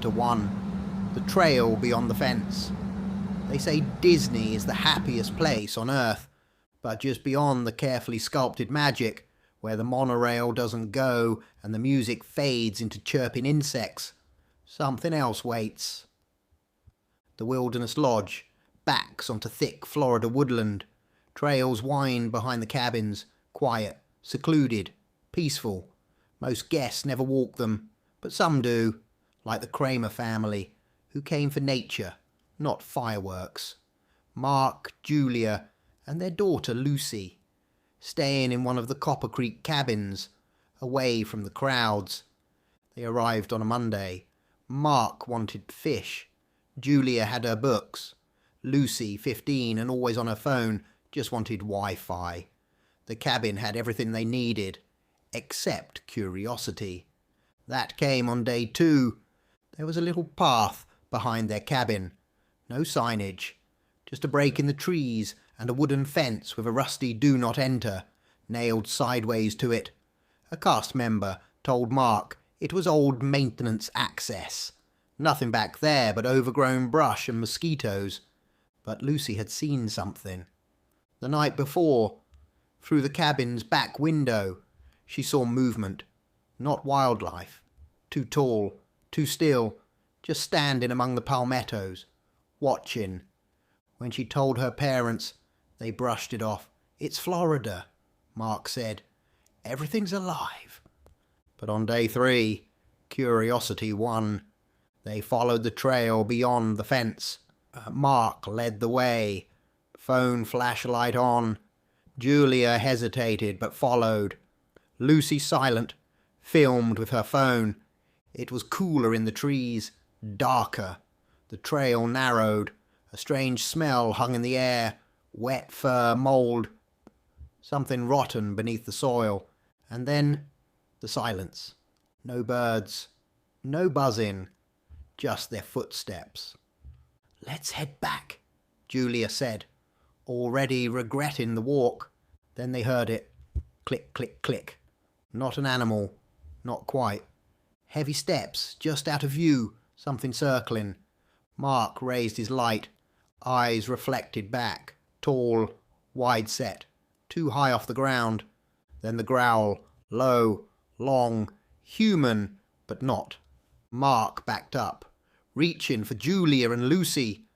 to 1. The trail beyond the fence. They say Disney is the happiest place on earth, but just beyond the carefully sculpted magic, where the monorail doesn't go and the music fades into chirping insects, something else waits. The Wilderness Lodge backs onto thick Florida woodland. Trails wind behind the cabins, quiet, secluded, peaceful. Most guests never walk them, but some do, like the Kramer family, who came for nature, not fireworks. Mark, Julia, and their daughter Lucy, staying in one of the Copper Creek cabins, away from the crowds. They arrived on a Monday. Mark wanted fish. Julia had her books. Lucy, 15 and always on her phone, just wanted Wi-Fi. The cabin had everything they needed, except curiosity. That came on day 2. There was a little path behind their cabin. No signage, just a break in the trees and a wooden fence with a rusty "Do Not Enter" nailed sideways to it. A cast member told Mark it was old maintenance access. Nothing back there but overgrown brush and mosquitoes. But Lucy had seen something. The night before, through the cabin's back window, she saw movement. Not wildlife. Too tall, too still, just standing among the palmettos, watching. When she told her parents, they brushed it off. "It's Florida," Mark said. "Everything's alive." But on day 3, curiosity won. They followed the trail beyond the fence. Mark led the way, phone flashlight on. Julia hesitated but followed. Lucy silent, filmed with her phone. It was cooler in the trees, darker. The trail narrowed. A strange smell hung in the air. Wet fur, mould. Something rotten beneath the soil. And then the silence. No birds. No buzzing. Just their footsteps. "Let's head back," Julia said, already regretting the walk. Then they heard it. Click, click, click. Not an animal. Not quite. Heavy steps, just out of view, something circling. Mark raised his light. Eyes reflected back. Tall, wide set, too high off the ground. Then the growl, low, long, human, but not. Mark backed up, reaching for Julia and Lucy.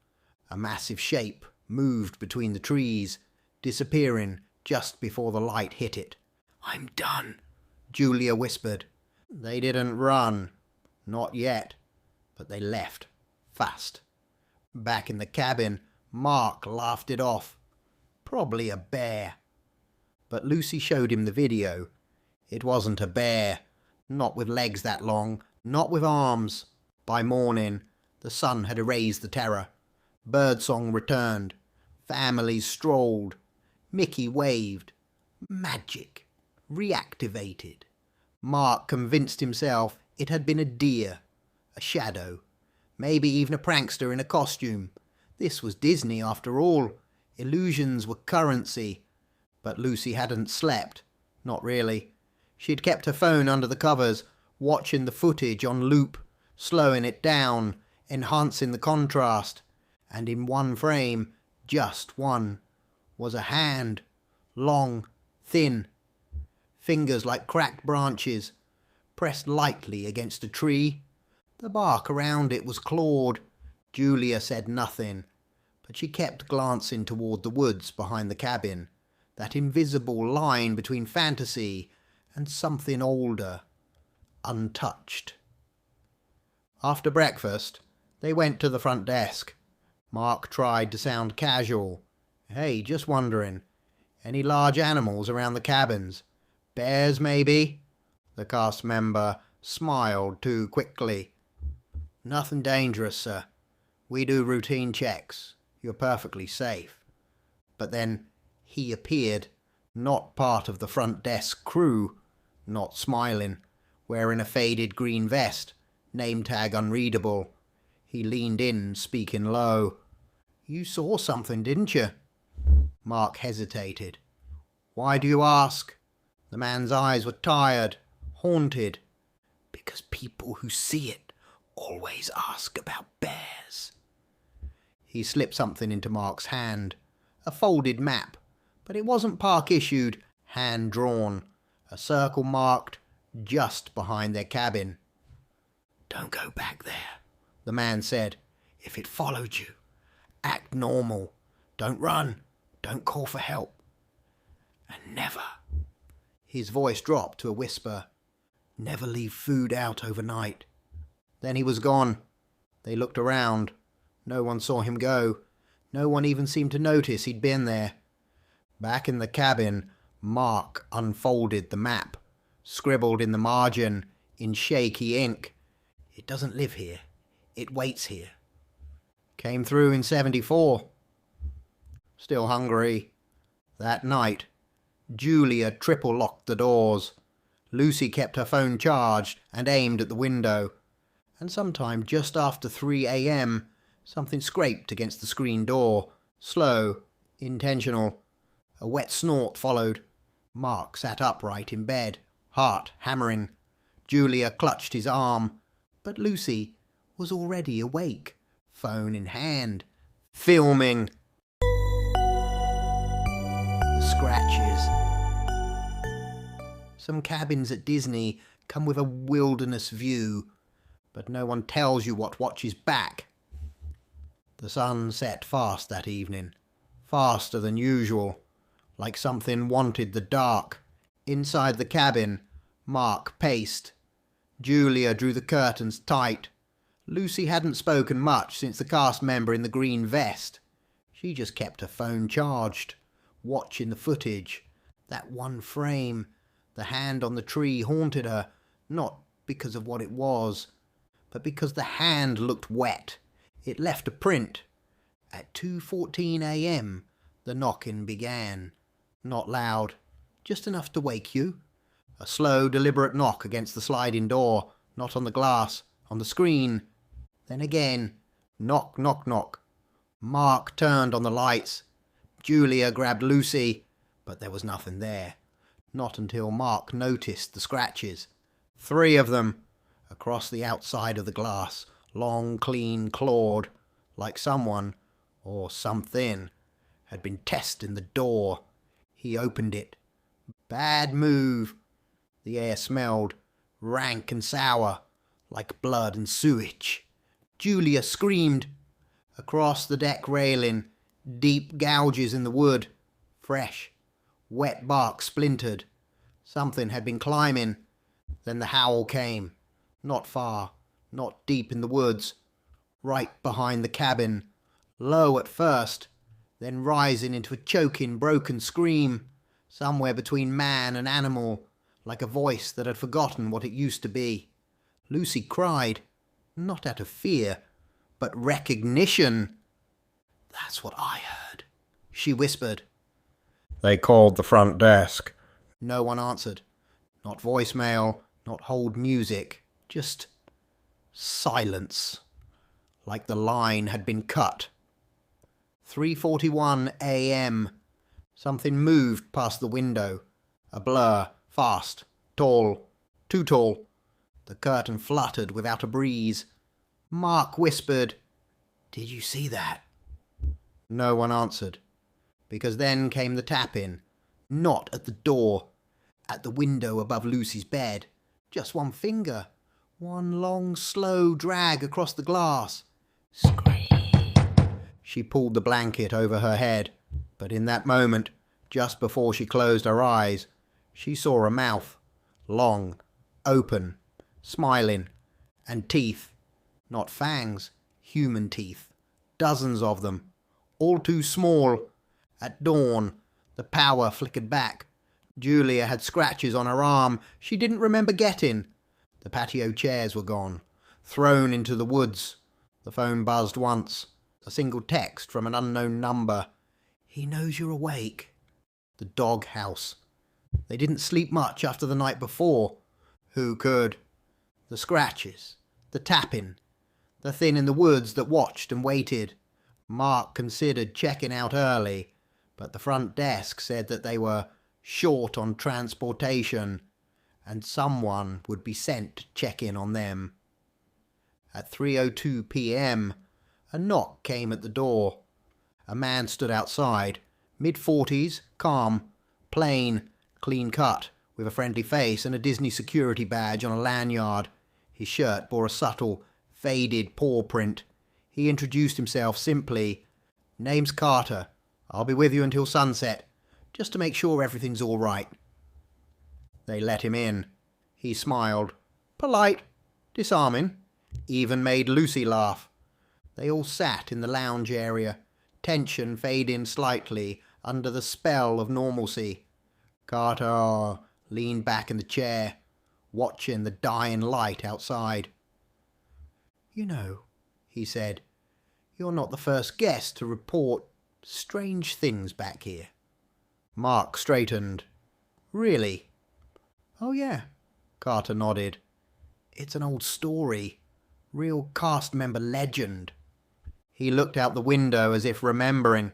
A massive shape moved between the trees, disappearing just before the light hit it. "I'm done," Julia whispered. They didn't run. Not yet. But they left. Fast. Back in the cabin, Mark laughed it off. Probably a bear. But Lucy showed him the video. It wasn't a bear. Not with legs that long. Not with arms. By morning, the sun had erased the terror. Birdsong returned. Families strolled. Mickey waved. Magic. Reactivated. Mark convinced himself it had been a deer. A shadow. Maybe even a prankster in a costume. This was Disney after all. Illusions were currency. But Lucy hadn't slept. Not really. She'd kept her phone under the covers, watching the footage on loop, slowing it down, enhancing the contrast. And in one frame, just one, was a hand. Long, thin. Fingers like cracked branches, pressed lightly against a tree. The bark around it was clawed. Julia said nothing, but she kept glancing toward the woods behind the cabin, that invisible line between fantasy and something older, untouched. After breakfast, they went to the front desk. Mark tried to sound casual. "Hey, just wondering, any large animals around the cabins? Bears, maybe?" The cast member smiled too quickly. "Nothing dangerous, sir. We do routine checks. You're perfectly safe." But then he appeared, not part of the front desk crew, not smiling, wearing a faded green vest, name tag unreadable. He leaned in, speaking low. "You saw something, didn't you?" Mark hesitated. "Why do you ask?" The man's eyes were tired, haunted. "Because people who see it Always ask about bears. He slipped something into Mark's hand, a folded map, but it wasn't park issued, hand drawn, a circle marked just behind their cabin. Don't go back there, the man said. If it followed you, act normal. Don't run. Don't call for help. And never, his voice dropped to a whisper, never leave food out overnight. Then he was gone. They looked around. No one saw him go. No one even seemed to notice he'd been there. Back in the cabin, Mark unfolded the map, scribbled in the margin in shaky ink. It doesn't live here. It waits here. Came through in 74. Still hungry. That night, Julia triple-locked the doors. Lucy kept her phone charged and aimed at the window. And sometime just after 3 a.m, something scraped against the screen door. Slow, intentional. A wet snort followed. Mark sat upright in bed, heart hammering. Julia clutched his arm, but Lucy was already awake, phone in hand, filming. The scratches. Some cabins at Disney come with a wilderness view, but no one tells you what watches back. The sun set fast that evening, faster than usual, like something wanted the dark. Inside the cabin, Mark paced. Julia drew the curtains tight. Lucy hadn't spoken much since the cast member in the green vest. She just kept her phone charged, watching the footage. That one frame, the hand on the tree haunted her, not because of what it was, but because the hand looked wet. It left a print. At 2:14 a.m, the knocking began. Not loud, just enough to wake you. A slow, deliberate knock against the sliding door, not on the glass, on the screen. Then again, knock, knock, knock. Mark turned on the lights. Julia grabbed Lucy, but there was nothing there. Not until Mark noticed the scratches. 3 of them, across the outside of the glass, long, clean, clawed, like someone, or something, had been testing the door. He opened it. Bad move. The air smelled, rank and sour, like blood and sewage. Julia screamed. Across the deck railing, deep gouges in the wood, fresh, wet bark splintered. Something had been climbing. Then the howl came. Not far, not deep in the woods, right behind the cabin, low at first, then rising into a choking, broken scream, somewhere between man and animal, like a voice that had forgotten what it used to be. Lucy cried, not out of fear, but recognition. That's what I heard, she whispered. They called the front desk. No one answered. Not voicemail, not hold music, just silence, like the line had been cut. 3:41 a.m. Something moved past the window. A blur, fast, tall, too tall. The curtain fluttered without a breeze. Mark whispered, "Did you see that?" No one answered, because then came the tapping, not at the door, at the window above Lucy's bed. Just one finger, one long, slow drag across the glass. Scream. She pulled the blanket over her head, but in that moment, just before she closed her eyes, she saw a mouth, long, open, smiling, and teeth, not fangs, human teeth, dozens of them, all too small. At dawn, the power flickered back. Julia had scratches on her arm she didn't remember getting. The patio chairs were gone, thrown into the woods. The phone buzzed once. A single text from an unknown number. He knows you're awake. The dog house. They didn't sleep much after the night before. Who could? The scratches, the tapping, the thing in the woods that watched and waited. Mark considered checking out early, but the front desk said that they were short on transportation, and someone would be sent to check in on them. At 3:02 p.m, a knock came at the door. A man stood outside, mid-40s, calm, plain, clean cut, with a friendly face and a Disney security badge on a lanyard. His shirt bore a subtle, faded paw print. He introduced himself simply. "Name's Carter. I'll be with you until sunset, just to make sure everything's all right." They let him in. He smiled. Polite, disarming, even made Lucy laugh. They all sat in the lounge area, tension fading slightly under the spell of normalcy. Carter leaned back in the chair, watching the dying light outside. "You know," he said, "you're not the first guest to report strange things back here." Mark straightened. "Really?" "Oh yeah," Carter nodded. "It's an old story. Real cast member legend." He looked out the window as if remembering.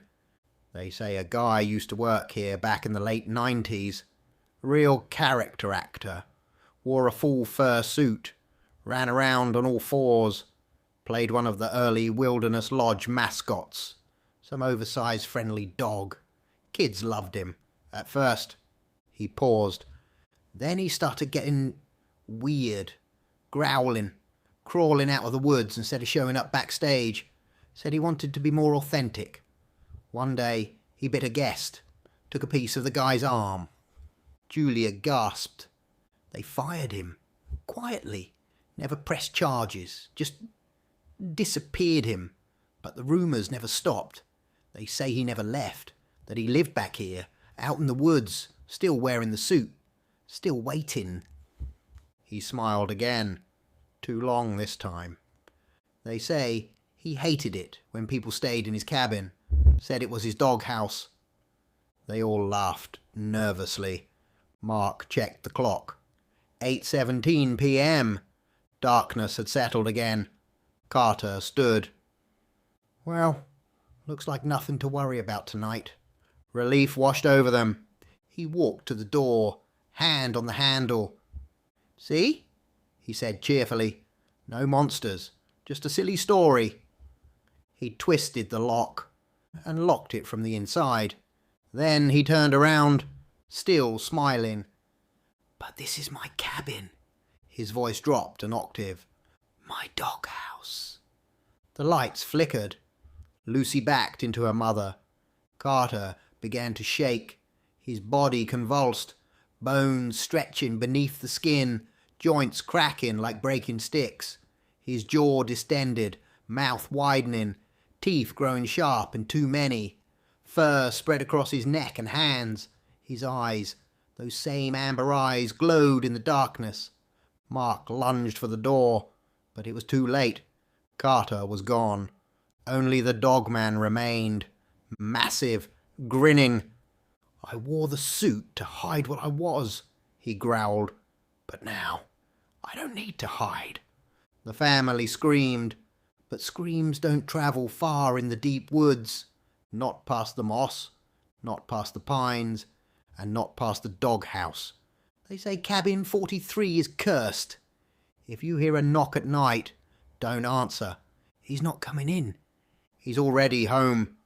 "They say a guy used to work here back in the late 90s. Real character actor. Wore a full fur suit. Ran around on all fours. Played one of the early Wilderness Lodge mascots. Some oversized friendly dog. Kids loved him. At first." He paused. "Then he started getting weird. Growling. Crawling out of the woods instead of showing up backstage. Said he wanted to be more authentic. One day, he bit a guest. Took a piece of the guy's arm." Julia gasped. "They fired him. Quietly. Never pressed charges. Just disappeared him. But the rumours never stopped. They say he never left. That he lived back here, out in the woods, still wearing the suit. Still waiting." He smiled again. Too long this time. "They say he hated it when people stayed in his cabin. Said it was his doghouse." They all laughed nervously. Mark checked the clock. 8:17 p.m. Darkness had settled again. Carter stood. "Well, looks like nothing to worry about tonight." Relief washed over them. He walked to the door, hand on the handle. "See?" he said cheerfully. "No monsters. Just a silly story." He twisted the lock and locked it from the inside. Then he turned around, still smiling. "But this is my cabin." His voice dropped an octave. "My doghouse." The lights flickered. Lucy backed into her mother. Carter began to shake. His body convulsed, bones stretching beneath the skin, joints cracking like breaking sticks. His jaw distended, mouth widening, teeth growing sharp and too many. Fur spread across his neck and hands. His eyes, those same amber eyes, glowed in the darkness. Mark lunged for the door, but it was too late. Carter was gone. Only the Dogman remained, massive, grinning. "I wore the suit to hide what I was," he growled. "But now, I don't need to hide." The family screamed, but screams don't travel far in the deep woods. Not past the moss, not past the pines, and not past the doghouse. They say cabin 43 is cursed. If you hear a knock at night, don't answer. He's not coming in. He's already home,